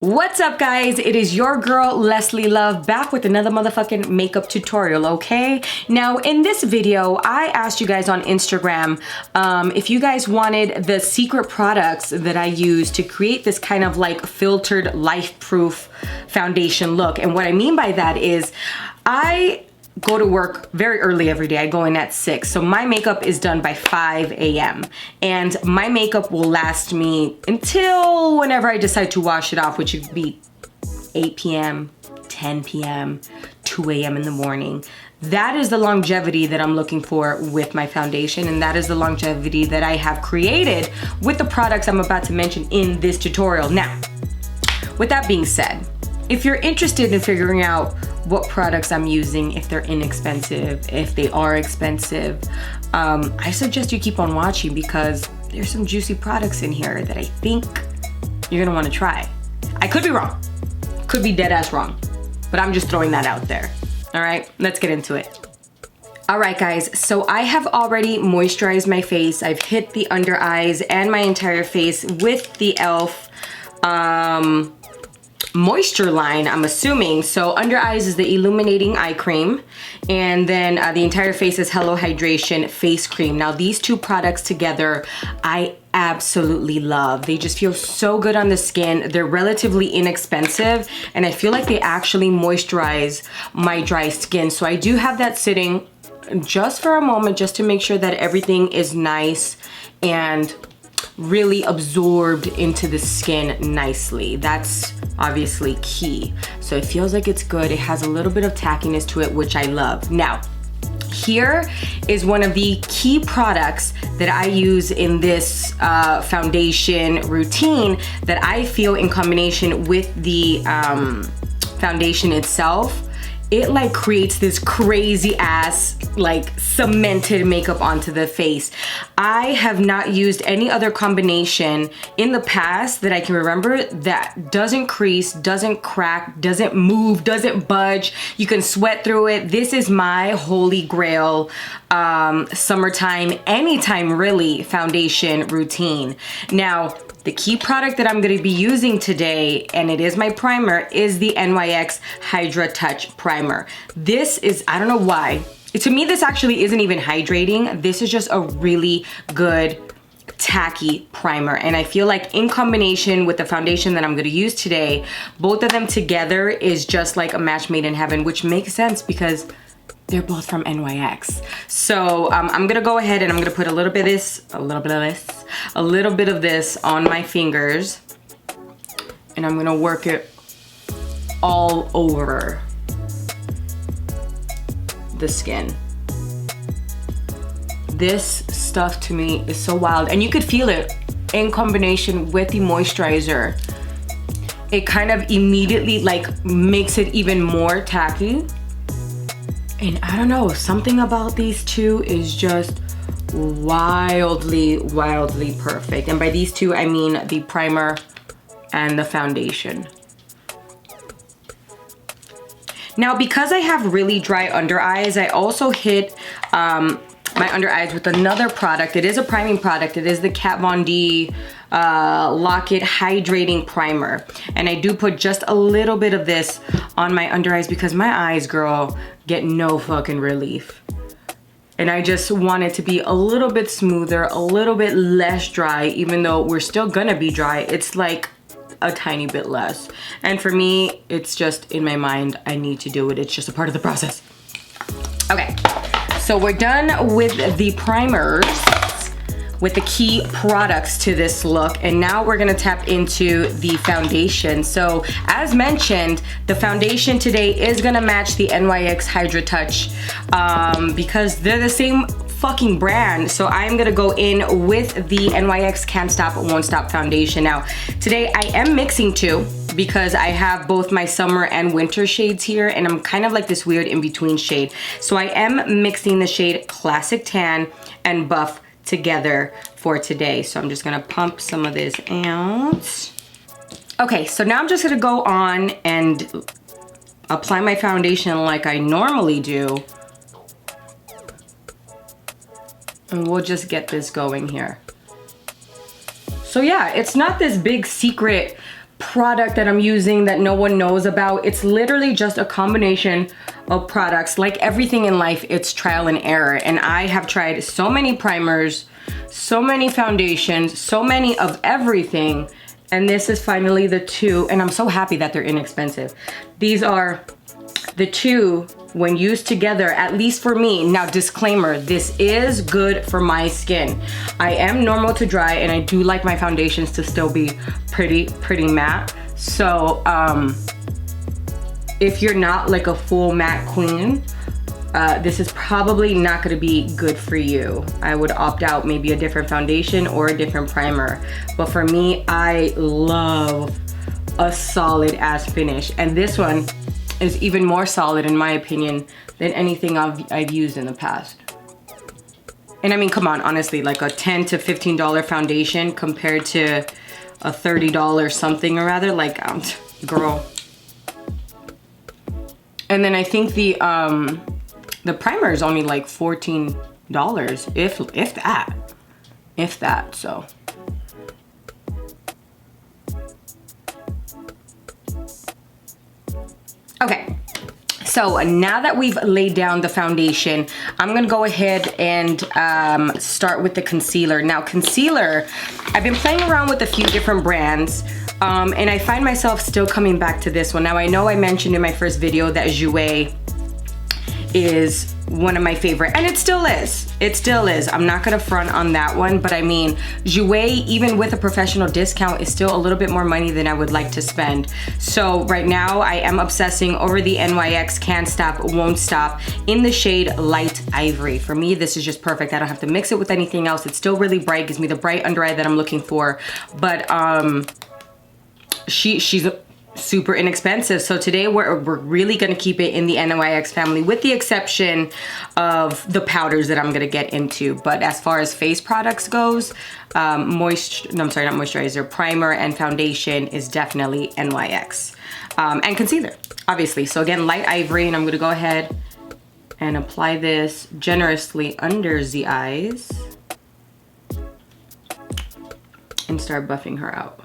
What's up, guys? It is your girl Leslie Love back with another motherfucking makeup tutorial. Okay, now in this video I asked you guys on Instagram if you guys wanted the secret products that I use to create this kind of like filtered LifeProof foundation look. And what I mean by that is I go to work very early every day. I go in at 6. So my makeup is done by 5 a.m. And my makeup will last me until whenever I decide to wash it off, which would be 8 p.m., 10 p.m., 2 a.m. in the morning. That is the longevity that I'm looking for with my foundation, and that is the longevity that I have created with the products I'm about to mention in this tutorial. Now, with that being said, if you're interested in figuring out what products I'm using, if they're inexpensive, if they are expensive, I suggest you keep on watching because there's some juicy products in here that I think you're gonna wanna try. I could be wrong, could be dead ass wrong, but I'm just throwing that out there. All right, let's get into it. All right, guys, so I have already moisturized my face. I've hit the under eyes and my entire face with the E.L.F moisture line, I'm assuming. So under eyes is the illuminating eye cream, and then the entire face is Hello Hydration face cream. Now these two products together I absolutely love. They just feel so good on the skin. They're relatively inexpensive, and I feel like they actually moisturize my dry skin. So I do have that sitting just for a moment, just to make sure that everything is nice and really absorbed into the skin nicely. That's obviously key. So it feels like it's good. It has a little bit of tackiness to it, which I love. Now, here is one of the key products that I use in this foundation routine that I feel in combination with the foundation itself, it like creates this crazy ass like cemented makeup onto the face. I have not used any other combination in the past that I can remember that doesn't crease, doesn't crack, doesn't move, doesn't budge. You can sweat through it. This is my holy grail summertime, anytime really, foundation routine. Now, the key product that I'm gonna be using today, and it is my primer, is the NYX Hydra Touch Primer. This is, I don't know why, to me this actually isn't even hydrating. This is just a really good tacky primer, and I feel like in combination with the foundation that I'm gonna use today, both of them together is just like a match made in heaven, which makes sense because they're both from NYX. So I'm gonna go ahead and I'm gonna put a little bit of this, a little bit of this on my fingers, and I'm gonna work it all over the skin. This stuff to me is so wild, and you could feel it in combination with the moisturizer. It kind of immediately like makes it even more tacky. And I don't know, something about these two is just wildly, wildly perfect. And by these two, I mean the primer and the foundation. Now, because I have really dry under eyes, I also hit my under eyes with another product. It is a priming product. It is the Kat Von D Lock It Hydrating Primer. And I do put just a little bit of this on my under eyes because my eyes, girl, get no fucking relief. And I just want it to be a little bit smoother, a little bit less dry, even though we're still gonna be dry. It's like a tiny bit less. And for me, it's just in my mind, I need to do it. It's just a part of the process. Okay, so we're done with the primers, with the key products to this look, and now we're gonna tap into the foundation. So as mentioned, the foundation today is gonna match the NYX Hydra Touch because they're the same fucking brand. So I'm gonna go in with the NYX Can't Stop Won't Stop foundation. Now today I am mixing two because I have both my summer and winter shades here, and I'm kind of like this weird in-between shade. So I am mixing the shade Classic Tan and Buff together for today. So I'm just gonna pump some of this out. Okay, so now I'm just gonna go on and apply my foundation like I normally do. And we'll just get this going here. So yeah, it's not this big secret product that I'm using that no one knows about. It's literally just a combination of products. Like everything in life, it's trial and error. And I have tried so many primers, so many foundations, so many of everything. And this is finally the two, and I'm so happy that they're inexpensive. These are the two, when used together, at least for me. Now, disclaimer, this is good for my skin. I am normal to dry, and I do like my foundations to still be pretty matte. So if you're not like a full matte queen, this is probably not gonna be good for you. I would opt out maybe a different foundation or a different primer. But for me, I love a solid ass finish. And this one is even more solid in my opinion than anything I've used in the past. And I mean, come on, honestly, like a $10 to $15 foundation compared to a $30 something or rather, like, girl. And then I think the primer is only like $14, if that, so. Okay, so now that we've laid down the foundation, I'm gonna go ahead and start with the concealer. Now, concealer, I've been playing around with a few different brands, and I find myself still coming back to this one. Now, I know I mentioned in my first video that Jouer is one of my favorite, and it still is. It still is. I'm not gonna front on that one, but I mean, Jouer, even with a professional discount, is still a little bit more money than I would like to spend. So right now, I am obsessing over the NYX Can't Stop, Won't Stop in the shade Light Ivory. For me, this is just perfect. I don't have to mix it with anything else. It's still really bright, gives me the bright under eye that I'm looking for. But she's super inexpensive. So today we're really gonna keep it in the NYX family with the exception of the powders that I'm gonna get into. But as far as face products goes, moisturizer, primer and foundation is definitely NYX. And concealer, obviously. So again, Light Ivory, and I'm gonna go ahead and apply this generously under the eyes and start buffing her out.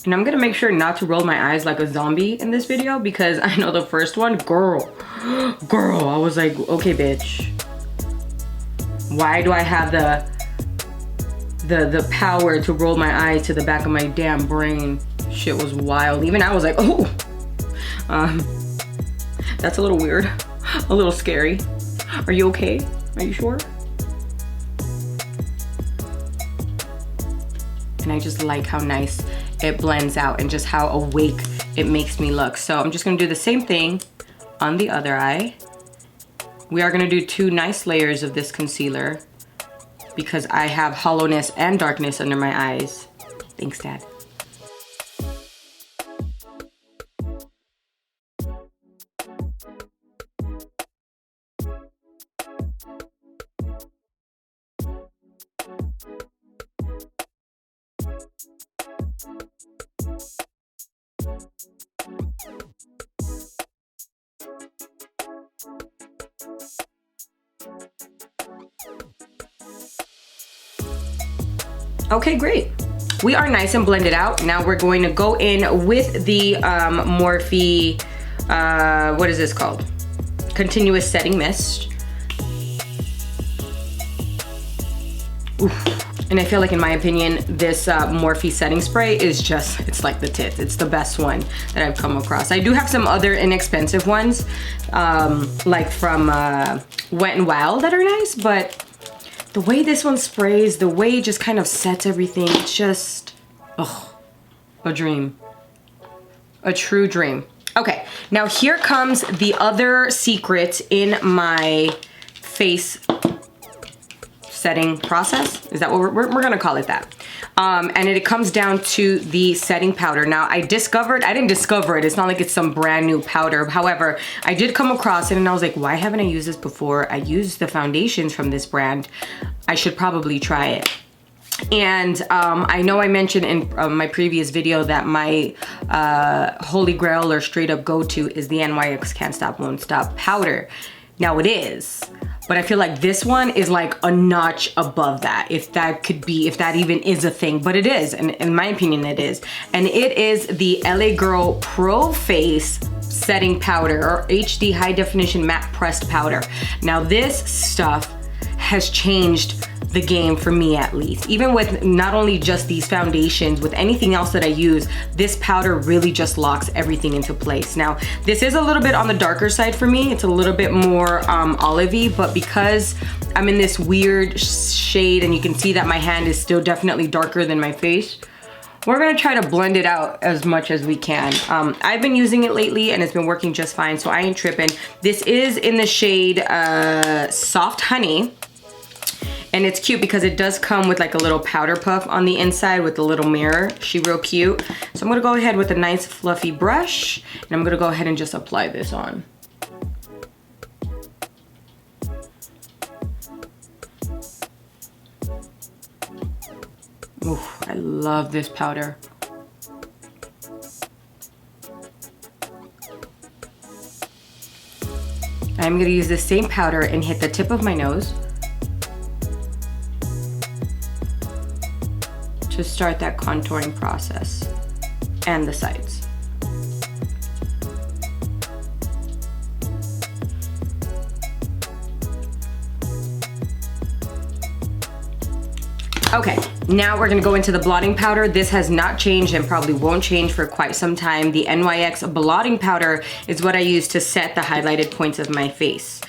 And I'm gonna make sure not to roll my eyes like a zombie in this video because I know the first one, girl, I was like, okay, bitch. Why do I have the power to roll my eyes to the back of my damn brain? Shit was wild. Even I was like, oh. That's a little weird, a little scary. Are you okay? Are you sure? And I just like how nice it blends out and just how awake it makes me look. So I'm just gonna do the same thing on the other eye. We are gonna do 2 nice layers of this concealer because I have hollowness and darkness under my eyes. Thanks, Dad. Okay, great. We are nice and blended out. Now we're going to go in with the Morphe, what is this called? Continuous Setting Mist. Oof. And I feel like, in my opinion, this Morphe setting spray is just, it's like the tits. It's the best one that I've come across. I do have some other inexpensive ones, like from Wet n Wild that are nice, but the way this one sprays, the way it just kind of sets everything, it's just, ugh, a dream. A true dream. Okay, now here comes the other secret in my face setting process. Is that what we're gonna call it that? And it comes down to the setting powder. Now I didn't discover it. It's not like it's some brand new powder. However, I did come across it and I was like, why haven't I used this before? I used the foundations from this brand. I should probably try it. And I know I mentioned in my previous video that my holy grail or straight up go-to is the NYX Can't Stop, Won't Stop powder. Now it is, but I feel like this one is like a notch above that, if that could be, if that even is a thing, but it is, and in my opinion it is. And it is the LA Girl Pro Face Setting Powder, or HD High Definition Matte Pressed Powder. Now this stuff has changed the game for me, at least. Even with not only just these foundations, with anything else that I use, this powder really just locks everything into place. Now, this is a little bit on the darker side for me. It's a little bit more olivey, but because I'm in this weird shade and you can see that my hand is still definitely darker than my face, we're gonna try to blend it out as much as we can. I've been using it lately and it's been working just fine, so I ain't tripping. This is in the shade Soft Honey. And it's cute because it does come with like a little powder puff on the inside with a little mirror. She real cute. So I'm gonna go ahead with a nice fluffy brush and I'm gonna go ahead and just apply this on. Ooh, I love this powder. I'm gonna use the same powder and hit the tip of my nose to start that contouring process, and the sides. Okay, now we're gonna go into the blotting powder. This has not changed and probably won't change for quite some time. The NYX blotting powder is what I use to set the highlighted points of my face.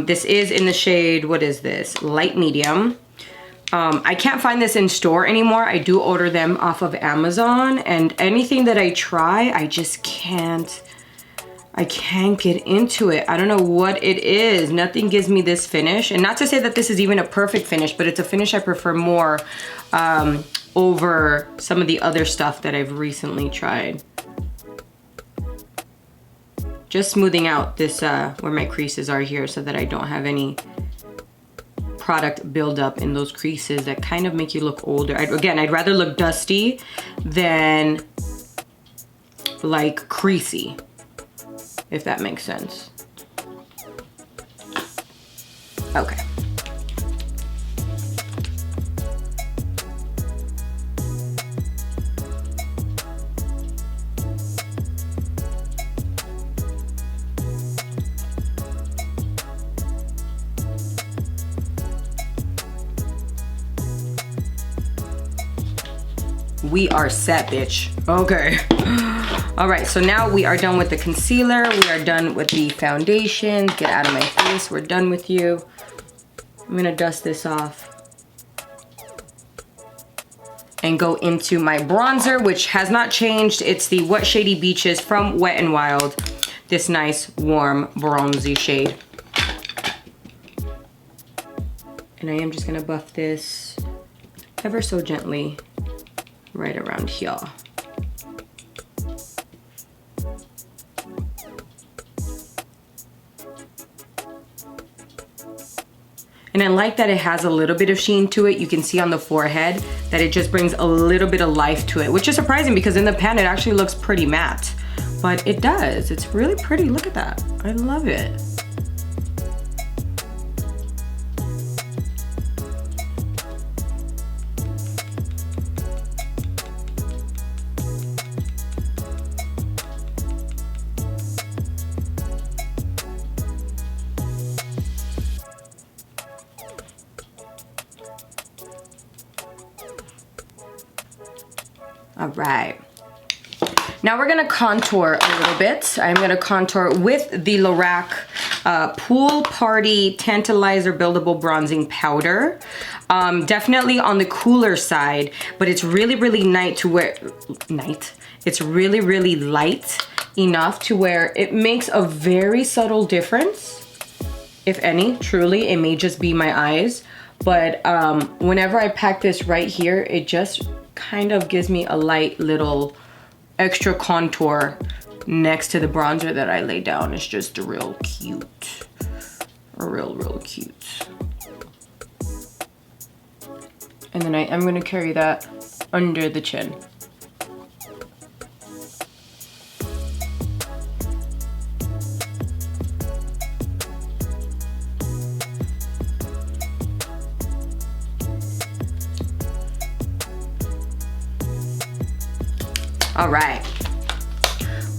This is in the shade, what is this? Light medium. I can't find this in store anymore. I do order them off of Amazon, and anything that I try, I just can't get into it. I don't know what it is. Nothing gives me this finish. And not to say that this is even a perfect finish, but it's a finish I prefer more over some of the other stuff that I've recently tried. Just smoothing out this, where my creases are here so that I don't have any product buildup in those creases that kind of make you look older. Again, I'd rather look dusty than like creasy, if that makes sense. Okay. We are set, bitch. Okay. All right, so now we are done with the concealer. We are done with the foundation. Get out of my face. We're done with you. I'm gonna dust this off and go into my bronzer, which has not changed. It's the Wet Shady Beaches from Wet n Wild. This nice, warm, bronzy shade. And I am just gonna buff this ever so gently right around here. And I like that it has a little bit of sheen to it. You can see on the forehead that it just brings a little bit of life to it, which is surprising because in the pan it actually looks pretty matte. But it does, it's really pretty, look at that. I love it. All right, now we're gonna contour a little bit. I'm gonna contour with the Lorac Pool Party Tantalizer Buildable Bronzing Powder. Definitely on the cooler side, but it's really, really It's really, really light enough to where it makes a very subtle difference, if any. Truly, it may just be my eyes, but whenever I pack this right here, it just kind of gives me a light little extra contour next to the bronzer that I lay down. It's just real cute. Real cute. And then I'm gonna carry that under the chin. All right,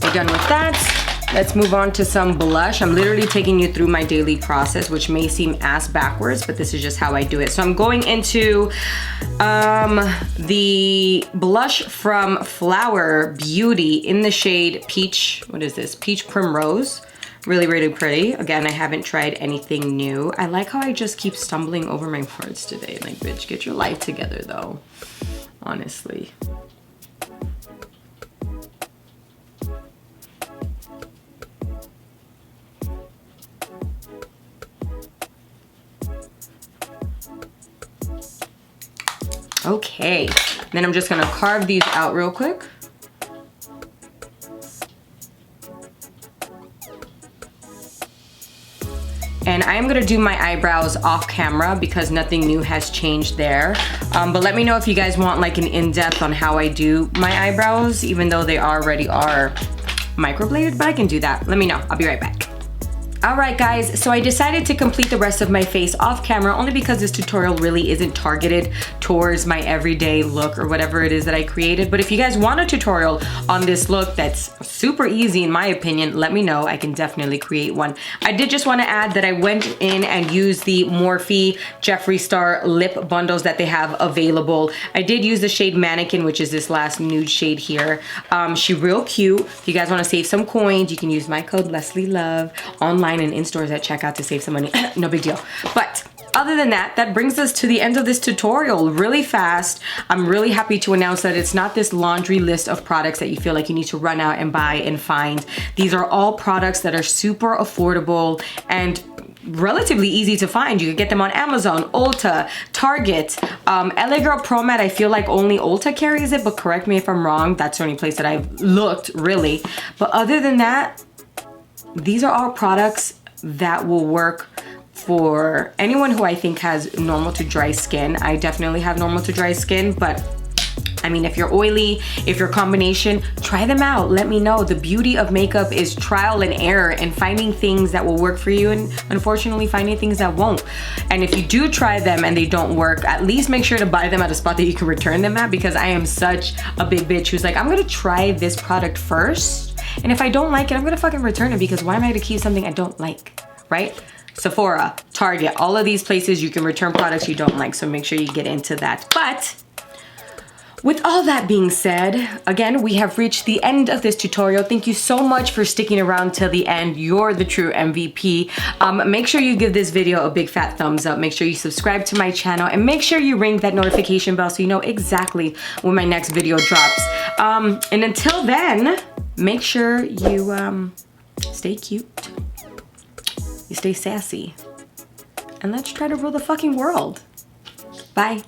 we're done with that. Let's move on to some blush. I'm literally taking you through my daily process, which may seem ass backwards, but this is just how I do it. So I'm going into the blush from Flower Beauty in the shade Peach, what is this? Peach Primrose. Really, really pretty. Again, I haven't tried anything new. I like how I just keep stumbling over my words today. Like, bitch, get your life together though, honestly. Okay, then I'm just gonna carve these out real quick. And I am gonna do my eyebrows off camera because nothing new has changed there. But let me know if you guys want like an in-depth on how I do my eyebrows, even though they already are microbladed, but I can do that. Let me know, I'll be right back. All right guys, so I decided to complete the rest of my face off camera only because this tutorial really isn't targeted towards my everyday look or whatever it is that I created. But if you guys want a tutorial on this look that's super easy in my opinion, let me know, I can definitely create one. I did just want to add that I went in and used the Morphe Jeffree Star lip bundles that they have available. I did use the shade Mannequin, which is this last nude shade here. She real cute. If you guys want to save some coins, you can use my code LESLIELOVE online and in stores at checkout to save some money. No big deal. But other than that, that brings us to the end of this tutorial really fast. I'm really happy to announce that it's not this laundry list of products that you feel like you need to run out and buy and find. These are all products that are super affordable and relatively easy to find. You can get them on Amazon, Ulta, Target. LA Girl Pro Med, I feel like only Ulta carries it, but correct me if I'm wrong. That's the only place that I've looked, really. But other than that, these are all products that will work for anyone who I think has normal to dry skin. I definitely have normal to dry skin, but I mean, if you're oily, if you're a combination, try them out. Let me know. The beauty of makeup is trial and error and finding things that will work for you and unfortunately finding things that won't. And if you do try them and they don't work, at least make sure to buy them at a spot that you can return them at, because I am such a big bitch who's like, I'm gonna try this product first. And if I don't like it, I'm gonna fucking return it because why am I gonna keep something I don't like, right? Sephora, Target, all of these places you can return products you don't like, so make sure you get into that. But with all that being said, again, we have reached the end of this tutorial. Thank you so much for sticking around till the end. You're the true MVP. Make sure you give this video a big fat thumbs up. Make sure you subscribe to my channel and make sure you ring that notification bell so you know exactly when my next video drops. And until then, make sure you stay cute, you stay sassy, and let's try to rule the fucking world. Bye.